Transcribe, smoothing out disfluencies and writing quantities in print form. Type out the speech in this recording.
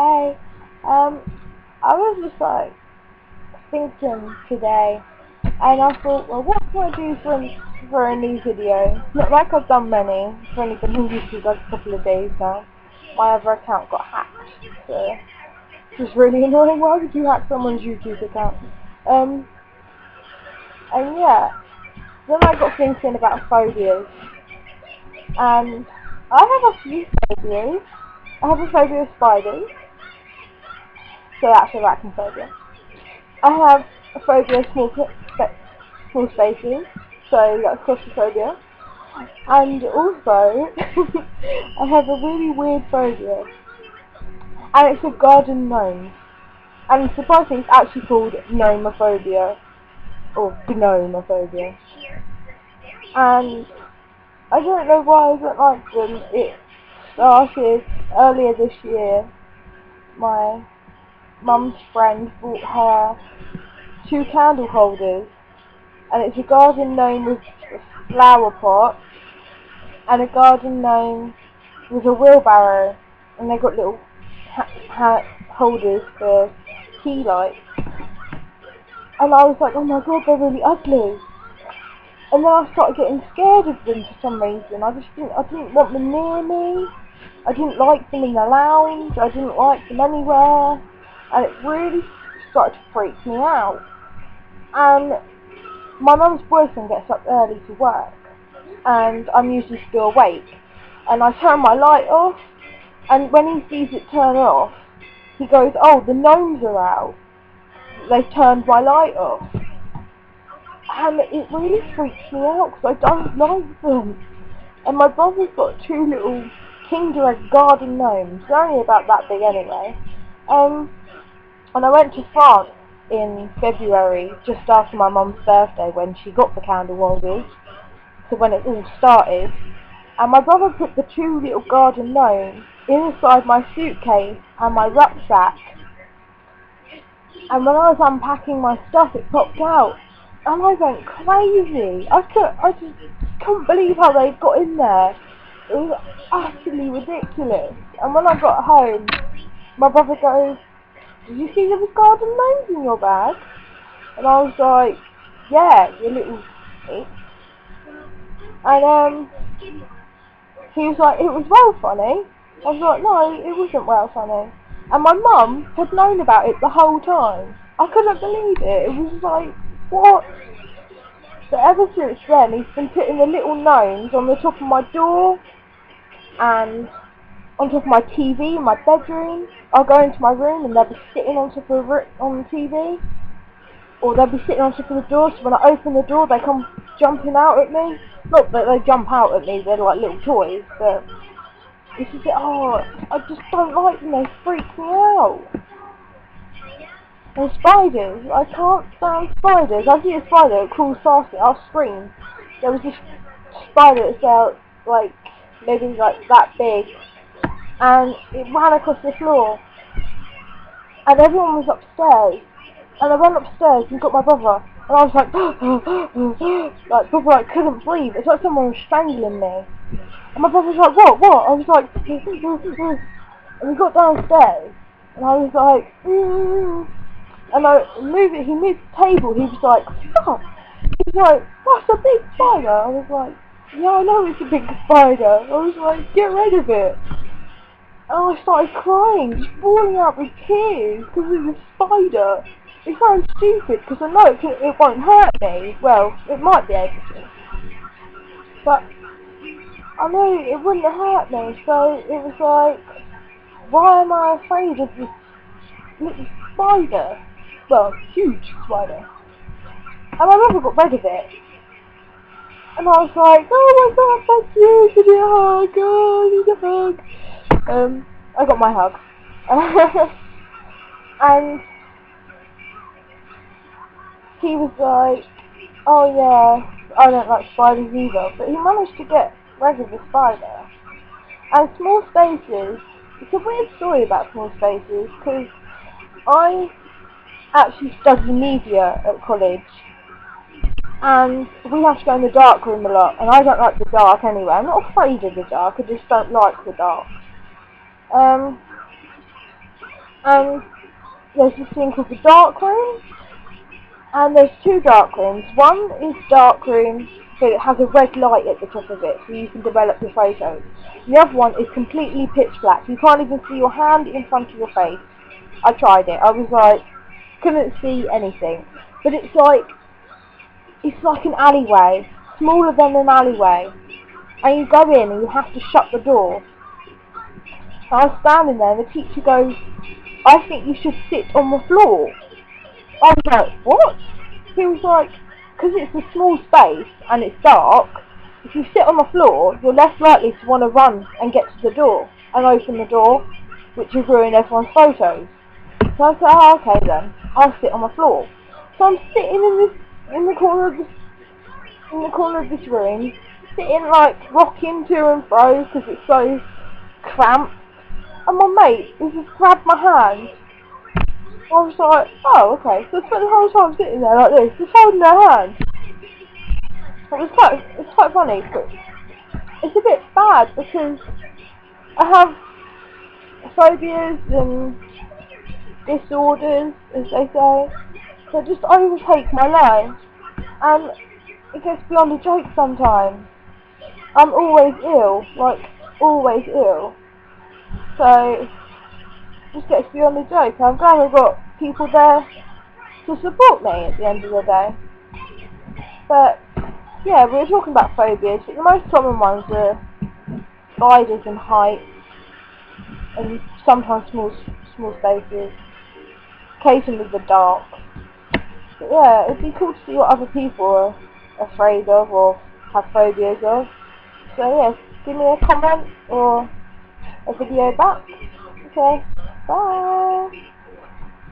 Hey, I was just like thinking today, and I thought, well, what can I do for a new video? Not like I've done many. It's only been on YouTube like a couple of days now. My other account got hacked, so it was really annoying. Why would you hack someone's YouTube account? And yeah, then I got thinking about phobias, and I have a few phobias. I have a phobia of spiders, so that's arachnophobia. I have a phobia of small spaces, so that's claustrophobia. And also, I have a really weird phobia, and it's of garden gnomes. And surprisingly, it's actually called gnomophobia, or gnomophobia. And I don't know why I don't like them. It started earlier this year. My mum's friend bought her 2 candle holders, and it's a garden gnome with a flower pot and a garden gnome with a wheelbarrow, and they've got little holders for key lights. And I was like, oh my god, they're really ugly. And then I started getting scared of them for some reason. I didn't want them near me. I didn't like them in the lounge. I didn't like them anywhere. And it really started to freak me out. And my mum's boyfriend gets up early to work, and I'm usually still awake. And I turn my light off, and when he sees it turn off, he goes, oh, the gnomes are out. They've turned my light off. And it really freaks me out because I don't like them. And my brother's got 2 little Kinder Egg garden gnomes. They're only about that big anyway. And I went to France in February, just after my mum's birthday, when she got the candle holders, so when it all started. And my brother put the 2 little garden gnomes inside my suitcase and my rucksack. And when I was unpacking my stuff, it popped out. And I went crazy. I just couldn't believe how they got in there. It was utterly ridiculous. And when I got home, my brother goes, did you see there was garden gnomes in your bag? And I was like, yeah, you little bitch. And he was like, it was well funny. I was like, no, it wasn't well funny. And my mum had known about it the whole time. I couldn't believe it. It was like, what? But ever since then, he's been putting the little gnomes on the top of my door and on top of my TV in my bedroom. I'll go into my room and they'll be sitting on top of on the TV, or they'll be sitting on top of the door. So when I open the door, they come jumping out at me. Not that they jump out at me; they're like little toys. But it's just I just don't like them. They freak me out. And spiders, I can't stand spiders. I see a spider that crawls past me, I'll scream. There was this spider that's like maybe like that big, and it ran across the floor, and everyone was upstairs, and I went upstairs and got my brother, and I was like like brother, I couldn't breathe. It's like someone was strangling me. And my brother was like, what? I was like and we got downstairs, and I was like and he moved the table, he was like, stop! He was like, that's a big spider! I was like, yeah, I know it's a big spider. I was like, get rid of it! And I started crying, just falling out with tears, because of the spider. It sounds stupid, because I know it won't hurt me. Well, it might be able to. But I know it wouldn't hurt me, so it was like, why am I afraid of this little spider? Well, huge spider. And my mother got rid of it. And I was like, oh my god, thank you, give me a hug, oh, I need a hug. I got my hug. And he was like, oh yeah, I don't like spiders either. But he managed to get rid of the spider. And small spaces, it's a weird story about small spaces, because I actually study media at college, and we have to go in the dark room a lot, and I don't like the dark anyway. I'm not afraid of the dark, I just don't like the dark. And there's this thing called the dark room, and there's two dark rooms. One is dark room, so it has a red light at the top of it, so you can develop your photos. The other one is completely pitch black. You can't even see your hand in front of your face. I tried it. I was like, couldn't see anything. But it's like an alleyway, smaller than an alleyway. And you go in and you have to shut the door. I was standing there and the teacher goes, I think you should sit on the floor. I was like, what? He was like, because it's a small space and it's dark, if you sit on the floor, you're less likely to want to run and get to the door and open the door, which would ruin everyone's photos. So I said, oh, okay then, I'll sit on the floor. So I'm sitting in the corner of this room, sitting like rocking to and fro because it's so cramped. And my mate has just grabbed my hand. I was like, oh, okay. So I spent the whole time sitting there like this, just holding their hand. It's quite funny, but it's a bit bad because I have phobias and disorders, as they say, that just overtake my life, and it gets beyond a joke sometimes. I'm always ill, like always ill. So just gets beyond the joke. I'm glad I've got people there to support me at the end of the day. But yeah, we were talking about phobias, but the most common ones are spiders and heights, and sometimes small spaces, occasionally the dark. But yeah, it'd be cool to see what other people are afraid of or have phobias of. So yeah, give me a comment or a video back. Okay, bye.